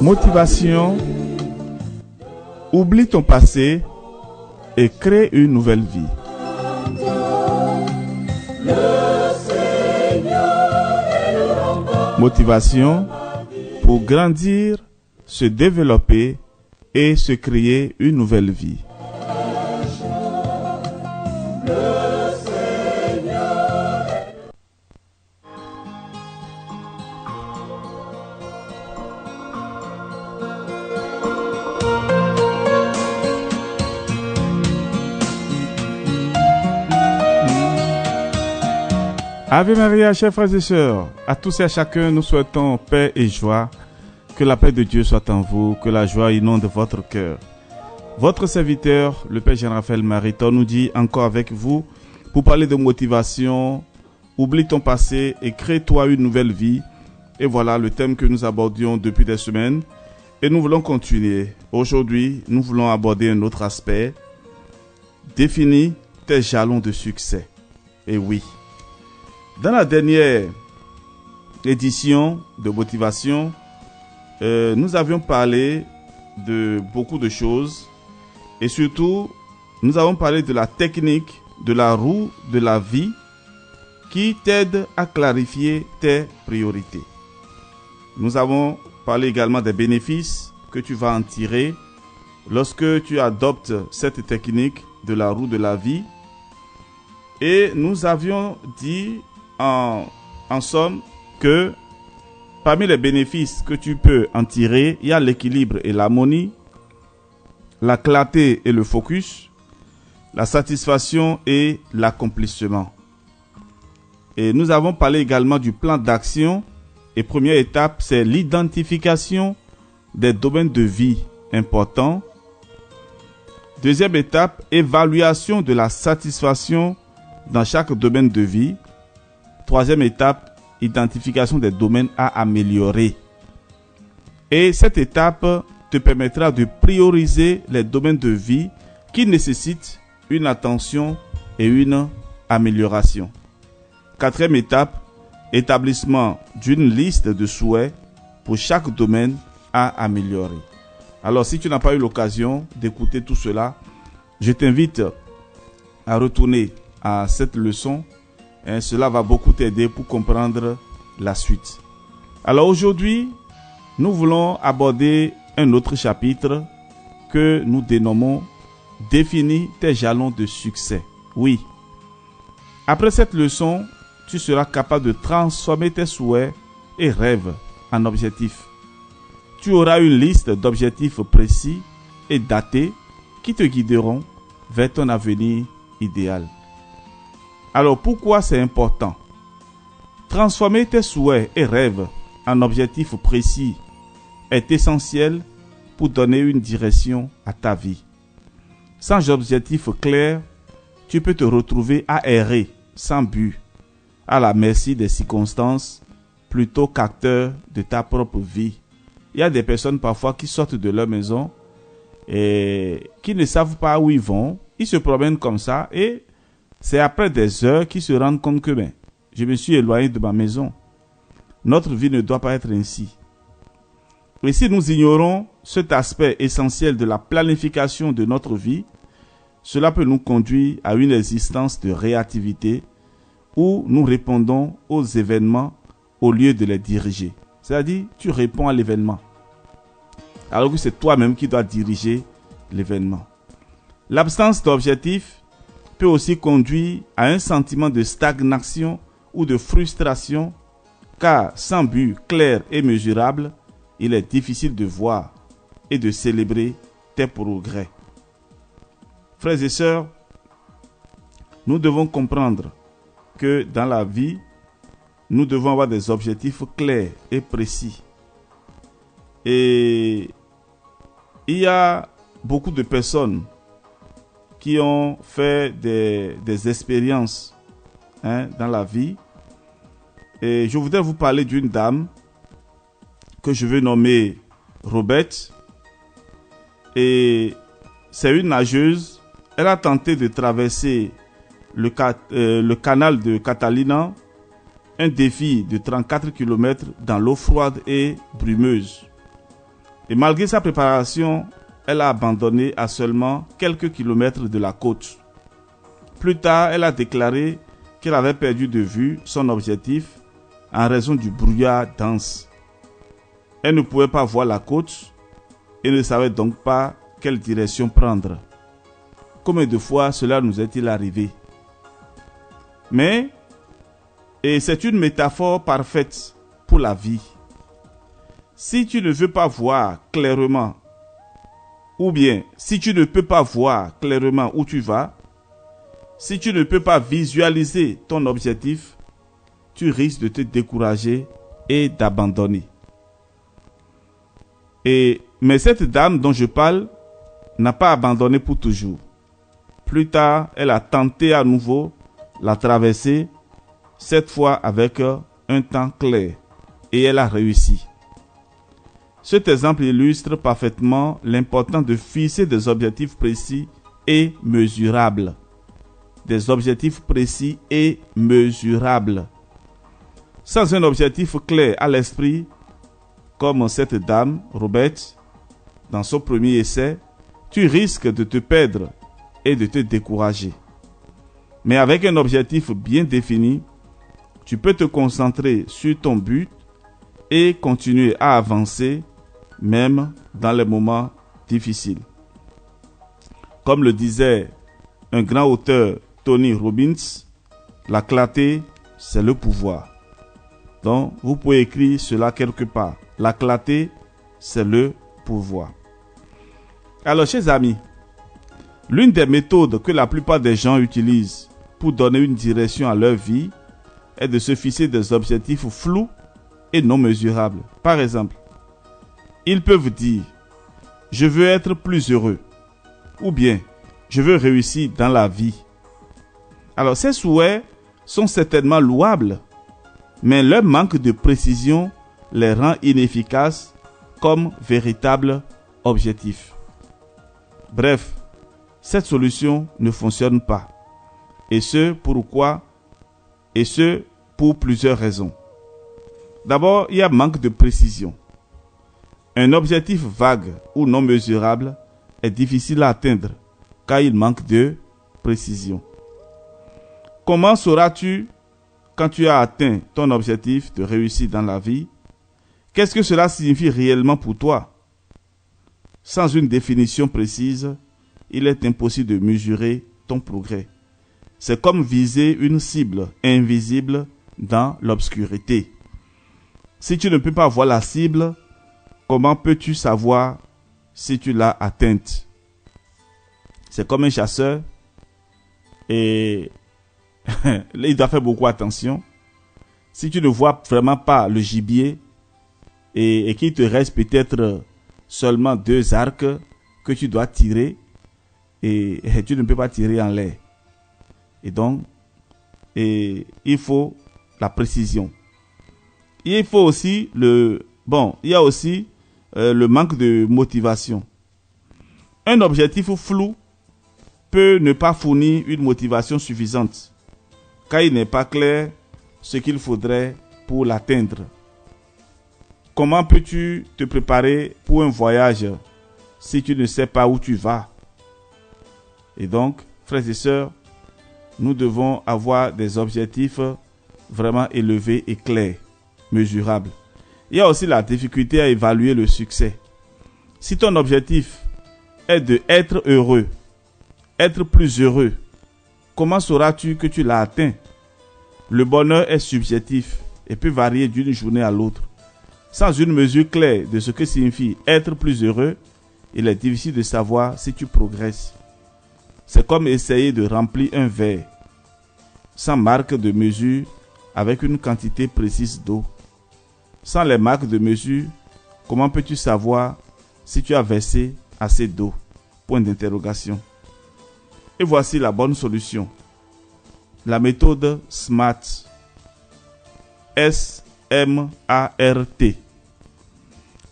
Motivation. Oublie ton passé et crée une nouvelle vie. Motivation pour grandir, se développer et se créer une nouvelle vie. Ave Maria, chers frères et sœurs, à tous et à chacun, nous souhaitons paix et joie. Que la paix de Dieu soit en vous, que la joie inonde votre cœur. Votre serviteur, le Père Jean-Raphaël Mariton, nous dit encore avec vous pour parler de motivation. Oublie ton passé et crée-toi une nouvelle vie. Et voilà le thème que nous abordions depuis des semaines. Et nous voulons continuer. Aujourd'hui, nous voulons aborder un autre aspect. Définis tes jalons de succès. Et oui. Dans la dernière édition de motivation, nous avions parlé de beaucoup de choses et surtout, nous avons parlé de la technique de la roue de la vie qui t'aide à clarifier tes priorités. Nous avons parlé également des bénéfices que tu vas en tirer lorsque tu adoptes cette technique de la roue de la vie. Et nous avions dit en somme que parmi les bénéfices que tu peux en tirer, il y a l'équilibre et l'harmonie, la clarté et le focus, la satisfaction et l'accomplissement. Et nous avons parlé également du plan d'action. Et première étape, c'est l'identification des domaines de vie importants. Deuxième étape, évaluation de la satisfaction dans chaque domaine de vie. Troisième étape, identification des domaines à améliorer. Et cette étape te permettra de prioriser les domaines de vie qui nécessitent une attention et une amélioration. Quatrième étape, établissement d'une liste de souhaits pour chaque domaine à améliorer. Alors, si tu n'as pas eu l'occasion d'écouter tout cela, je t'invite à retourner à cette leçon. Cela va beaucoup t'aider pour comprendre la suite. Alors aujourd'hui, nous voulons aborder un autre chapitre que nous dénommons « Définis tes jalons de succès ». Oui. Après cette leçon, tu seras capable de transformer tes souhaits et rêves en objectifs. Tu auras une liste d'objectifs précis et datés qui te guideront vers ton avenir idéal. Alors pourquoi c'est important? Transformer tes souhaits et rêves en objectifs précis est essentiel pour donner une direction à ta vie. Sans objectif clair, tu peux te retrouver à errer sans but, à la merci des circonstances, plutôt qu'acteur de ta propre vie. Il y a des personnes parfois qui sortent de leur maison et qui ne savent pas où ils vont. Ils se promènent comme ça et c'est après des heures qu'ils se rendent compte que je me suis éloigné de ma maison. Notre vie ne doit pas être ainsi. Et si nous ignorons cet aspect essentiel de la planification de notre vie, cela peut nous conduire à une existence de réactivité où nous répondons aux événements au lieu de les diriger. C'est-à-dire, tu réponds à l'événement, alors que c'est toi-même qui dois diriger l'événement. L'absence d'objectif peut aussi conduire à un sentiment de stagnation ou de frustration, car sans but clair et mesurable, il est difficile de voir et de célébrer tes progrès. Frères et sœurs, nous devons comprendre que dans la vie, nous devons avoir des objectifs clairs et précis. Et il y a beaucoup de personnes qui ont fait des expériences dans la vie. Et je voudrais vous parler d'une dame que je vais nommer Robert. Et c'est une nageuse. Elle a tenté de traverser le canal de Catalina, un défi de 34 km dans l'eau froide et brumeuse. Et malgré sa préparation, elle a abandonné à seulement quelques kilomètres de la côte. Plus tard, elle a déclaré qu'elle avait perdu de vue son objectif en raison du brouillard dense. Elle ne pouvait pas voir la côte et ne savait donc pas quelle direction prendre. Combien de fois cela nous est-il arrivé? Mais, et c'est une métaphore parfaite pour la vie. Si tu ne veux pas voir clairement, ou bien si tu ne peux pas voir clairement où tu vas, si tu ne peux pas visualiser ton objectif, tu risques de te décourager et d'abandonner. Mais cette dame dont je parle n'a pas abandonné pour toujours. Plus tard, elle a tenté à nouveau la traversée, cette fois avec un temps clair, et elle a réussi. Cet exemple illustre parfaitement l'importance de fixer des objectifs précis et mesurables. Des objectifs précis et mesurables. Sans un objectif clair à l'esprit, comme cette dame, Robert, dans son premier essai, tu risques de te perdre et de te décourager. Mais avec un objectif bien défini, tu peux te concentrer sur ton but et continuer à avancer même dans les moments difficiles. Comme le disait un grand auteur, Tony Robbins, la clarté, c'est le pouvoir. Donc, vous pouvez écrire cela quelque part. La clarté, c'est le pouvoir. Alors, chers amis, l'une des méthodes que la plupart des gens utilisent pour donner une direction à leur vie est de se fixer des objectifs flous et non mesurables. Par exemple, ils peuvent dire « Je veux être plus heureux » ou bien « Je veux réussir dans la vie ». Alors, ces souhaits sont certainement louables, mais leur manque de précision les rend inefficaces comme véritables objectifs. Bref, cette solution ne fonctionne pas. Et ce pour plusieurs raisons. D'abord, il y a manque de précision. Un objectif vague ou non mesurable est difficile à atteindre car il manque de précision. Comment sauras-tu quand tu as atteint ton objectif de réussir dans la vie? Qu'est-ce que cela signifie réellement pour toi? Sans une définition précise, il est impossible de mesurer ton progrès. C'est comme viser une cible invisible dans l'obscurité. Si tu ne peux pas voir la cible, comment peux-tu savoir si tu l'as atteinte? C'est comme un chasseur et il doit faire beaucoup attention. Si tu ne vois vraiment pas le gibier et qu'il te reste peut-être seulement 2 arcs que tu dois tirer et tu ne peux pas tirer en l'air. Et donc, il faut la précision. Il faut aussi il y a aussi le manque de motivation. Un objectif flou peut ne pas fournir une motivation suffisante, car il n'est pas clair ce qu'il faudrait pour l'atteindre. Comment peux-tu te préparer pour un voyage si tu ne sais pas où tu vas? Et donc, frères et sœurs, nous devons avoir des objectifs vraiment élevés et clairs, mesurables. Il y a aussi la difficulté à évaluer le succès. Si ton objectif est d'être heureux, être plus heureux, comment sauras-tu que tu l'as atteint? Le bonheur est subjectif et peut varier d'une journée à l'autre. Sans une mesure claire de ce que signifie être plus heureux, il est difficile de savoir si tu progresses. C'est comme essayer de remplir un verre sans marque de mesure avec une quantité précise d'eau. Sans les marques de mesure, comment peux-tu savoir si tu as versé assez d'eau? Point d'interrogation. Et voici la bonne solution. La méthode SMART. S-M-A-R-T.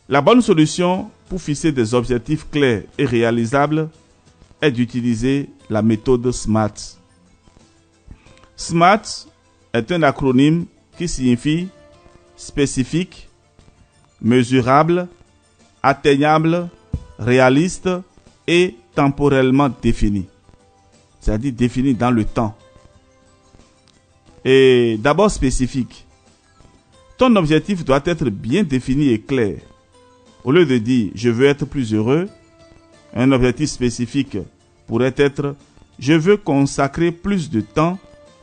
La bonne solution pour fixer des objectifs clairs et réalisables est d'utiliser la méthode SMART. SMART est un acronyme qui signifie spécifique, mesurable, atteignable, réaliste et temporellement défini. C'est-à-dire défini dans le temps. Et d'abord spécifique. Ton objectif doit être bien défini et clair. Au lieu de dire « je veux être plus heureux », un objectif spécifique pourrait être « je veux consacrer plus de temps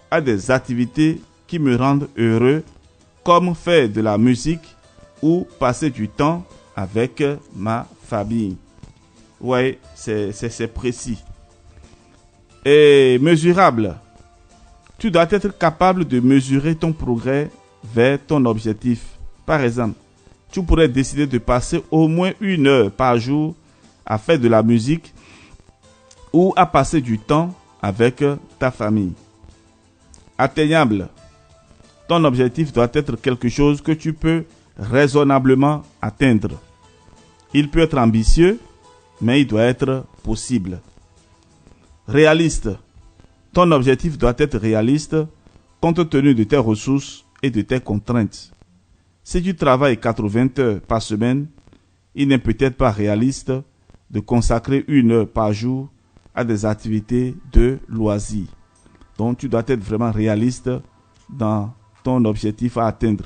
à des activités qui me rendent heureux, comme faire de la musique ou passer du temps avec ma famille. » Oui, c'est précis. Et mesurable. Tu dois être capable de mesurer ton progrès vers ton objectif. Par exemple, tu pourrais décider de passer au moins 1 heure par jour à faire de la musique ou à passer du temps avec ta famille. Atteignable. Ton objectif doit être quelque chose que tu peux raisonnablement atteindre. Il peut être ambitieux, mais il doit être possible. Réaliste. Ton objectif doit être réaliste compte tenu de tes ressources et de tes contraintes. Si tu travailles 80 heures par semaine, il n'est peut-être pas réaliste de consacrer 1 heure par jour à des activités de loisirs. Donc tu dois être vraiment réaliste dans ton objectif à atteindre.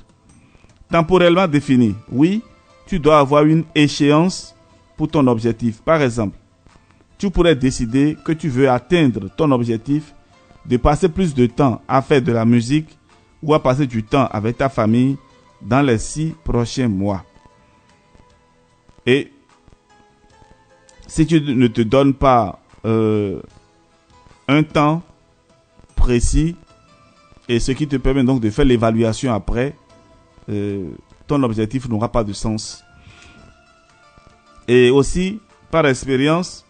Temporellement défini. Oui, tu dois avoir une échéance pour ton objectif. Par exemple, tu pourrais décider que tu veux atteindre ton objectif de passer plus de temps à faire de la musique ou à passer du temps avec ta famille dans les 6 prochains mois. Et si tu ne te donnes pas un temps précis, et ce qui te permet donc de faire l'évaluation après, ton objectif n'aura pas de sens. Et aussi, par expérience,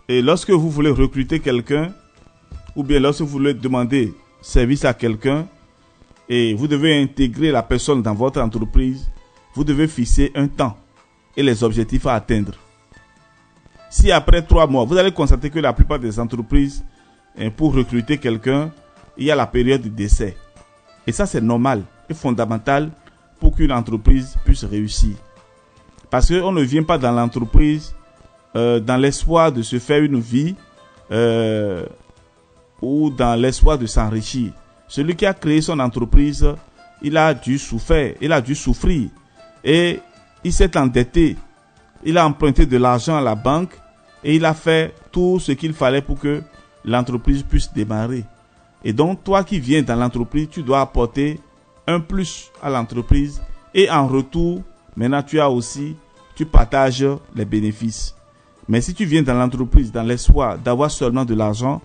et lorsque vous voulez recruter quelqu'un, ou bien lorsque vous voulez demander service à quelqu'un, et vous devez intégrer la personne dans votre entreprise, vous devez fixer un temps et les objectifs à atteindre. Si après 3 mois, vous allez constater que la plupart des entreprises, pour recruter quelqu'un, il y a la période de décès. Et ça, c'est normal et fondamental pour qu'une entreprise puisse réussir. Parce qu'on ne vient pas dans l'entreprise dans l'espoir de se faire une vie ou dans l'espoir de s'enrichir. Celui qui a créé son entreprise, il a dû souffrir et il s'est endetté. Il a emprunté de l'argent à la banque et il a fait tout ce qu'il fallait pour que l'entreprise puisse démarrer. Et donc, toi qui viens dans l'entreprise, tu dois apporter un plus à l'entreprise et en retour, maintenant tu partages les bénéfices. Mais si tu viens dans l'entreprise dans l'espoir d'avoir seulement de l'argent,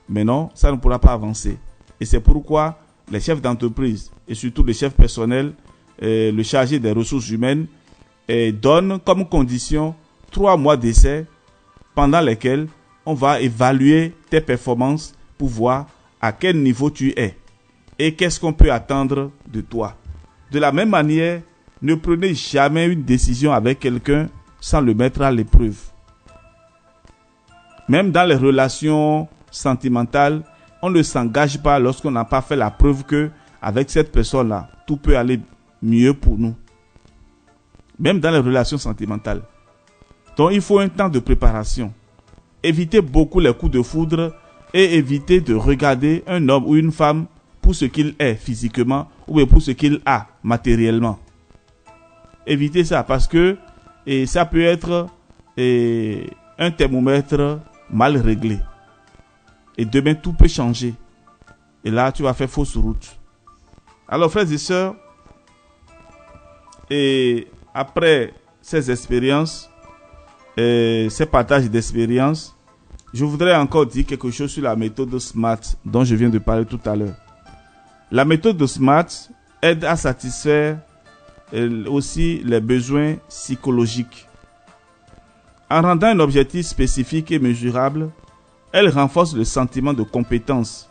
mais non, ça ne pourra pas avancer. Et c'est pourquoi les chefs d'entreprise et surtout les chefs personnels, le chargé des ressources humaines, donnent comme condition 3 mois d'essai pendant lesquels on va évaluer tes performances pour voir à quel niveau tu es et qu'est-ce qu'on peut attendre de toi. De la même manière, ne prenez jamais une décision avec quelqu'un sans le mettre à l'épreuve. Même dans les relations sentimentales, on ne s'engage pas lorsqu'on n'a pas fait la preuve que avec cette personne-là, tout peut aller mieux pour nous. Même dans les relations sentimentales. Donc, il faut un temps de préparation. Évitez beaucoup les coups de foudre et évitez de regarder un homme ou une femme pour ce qu'il est physiquement ou pour ce qu'il a matériellement. Évitez ça parce que ça peut être un thermomètre mal réglé. Et demain, tout peut changer. Et là, tu vas faire fausse route. Alors, frères et sœurs, et après ces expériences, ces partages d'expériences, je voudrais encore dire quelque chose sur la méthode SMART dont je viens de parler tout à l'heure. La méthode de SMART aide à satisfaire aussi les besoins psychologiques. En rendant un objectif spécifique et mesurable, elle renforce le sentiment de compétence,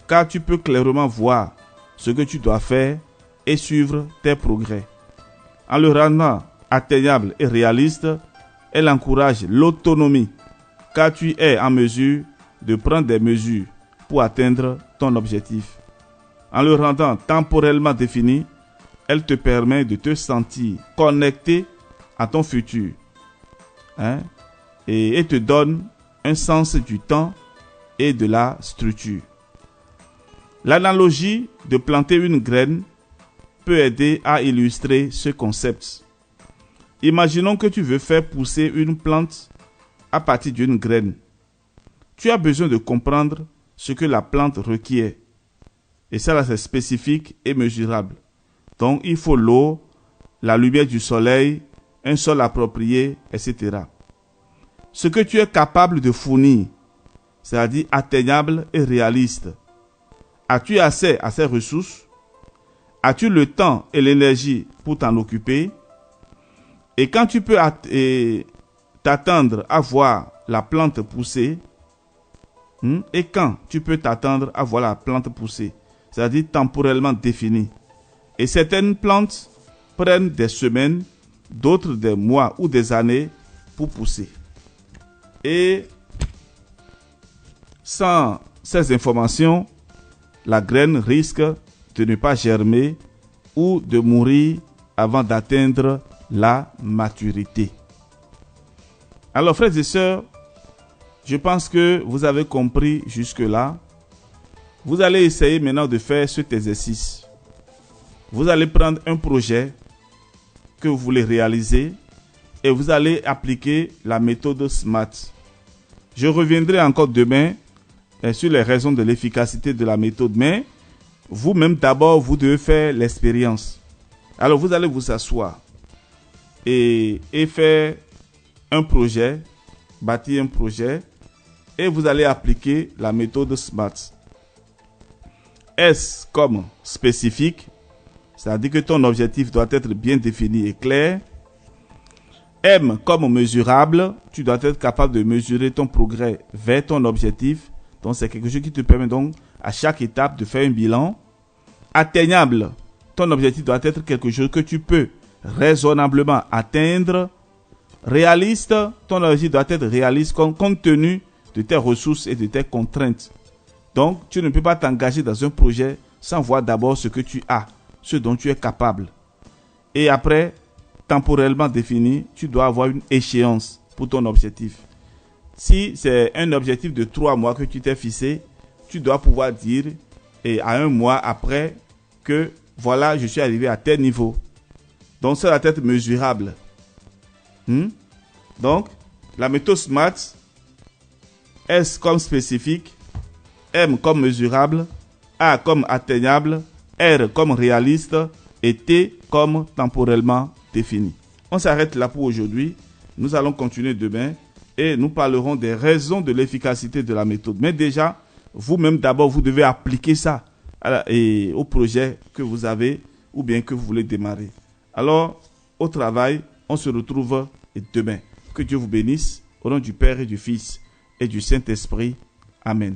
car tu peux clairement voir ce que tu dois faire et suivre tes progrès. En le rendant atteignable et réaliste, elle encourage l'autonomie, car tu es en mesure de prendre des mesures pour atteindre ton objectif. En le rendant temporellement défini, elle te permet de te sentir connecté à ton futur, hein, et te donne un sens du temps et de la structure. L'analogie de planter une graine peut aider à illustrer ce concept. Imaginons que tu veux faire pousser une plante à partir d'une graine. Tu as besoin de comprendre ce que la plante requiert. Et ça, là, c'est spécifique et mesurable. Donc, il faut l'eau, la lumière du soleil, un sol approprié, etc. Ce que tu es capable de fournir, c'est-à-dire atteignable et réaliste. As-tu accès à ces ressources? As-tu le temps et l'énergie pour t'en occuper? Et quand tu peux t'attendre à voir la plante pousser, et quand tu peux t'attendre à voir la plante pousser, c'est-à-dire temporellement défini. Et certaines plantes prennent des semaines, d'autres des mois ou des années pour pousser. Et sans ces informations, la graine risque de ne pas germer ou de mourir avant d'atteindre la maturité. Alors, frères et sœurs, je pense que vous avez compris jusque-là. Vous allez essayer maintenant de faire cet exercice. Vous allez prendre un projet que vous voulez réaliser et vous allez appliquer la méthode SMART. Je reviendrai encore demain sur les raisons de l'efficacité de la méthode, mais vous-même d'abord, vous devez faire l'expérience. Alors, vous allez vous asseoir et faire un projet, bâtir un projet, et vous allez appliquer la méthode SMART. S comme spécifique, c'est-à-dire que ton objectif doit être bien défini et clair. M comme mesurable, tu dois être capable de mesurer ton progrès vers ton objectif. Donc c'est quelque chose qui te permet donc à chaque étape de faire un bilan. Atteignable, ton objectif doit être quelque chose que tu peux raisonnablement atteindre. Réaliste, ton objectif doit être réaliste compte tenu de tes ressources et de tes contraintes. Donc, tu ne peux pas t'engager dans un projet sans voir d'abord ce que tu as, ce dont tu es capable. Et après, temporellement défini, tu dois avoir une échéance pour ton objectif. Si c'est un objectif de 3 mois que tu t'es fixé, tu dois pouvoir dire et à 1 mois après que voilà, je suis arrivé à tel niveau. Donc, ça doit être mesurable. Donc, la méthode SMART, S comme spécifique, M comme mesurable, A comme atteignable, R comme réaliste et T comme temporellement défini. On s'arrête là pour aujourd'hui. Nous allons continuer demain et nous parlerons des raisons de l'efficacité de la méthode. Mais déjà, vous-même d'abord, vous devez appliquer ça au projet que vous avez ou bien que vous voulez démarrer. Alors, au travail, on se retrouve demain. Que Dieu vous bénisse. Au nom du Père et du Fils et du Saint-Esprit. Amen.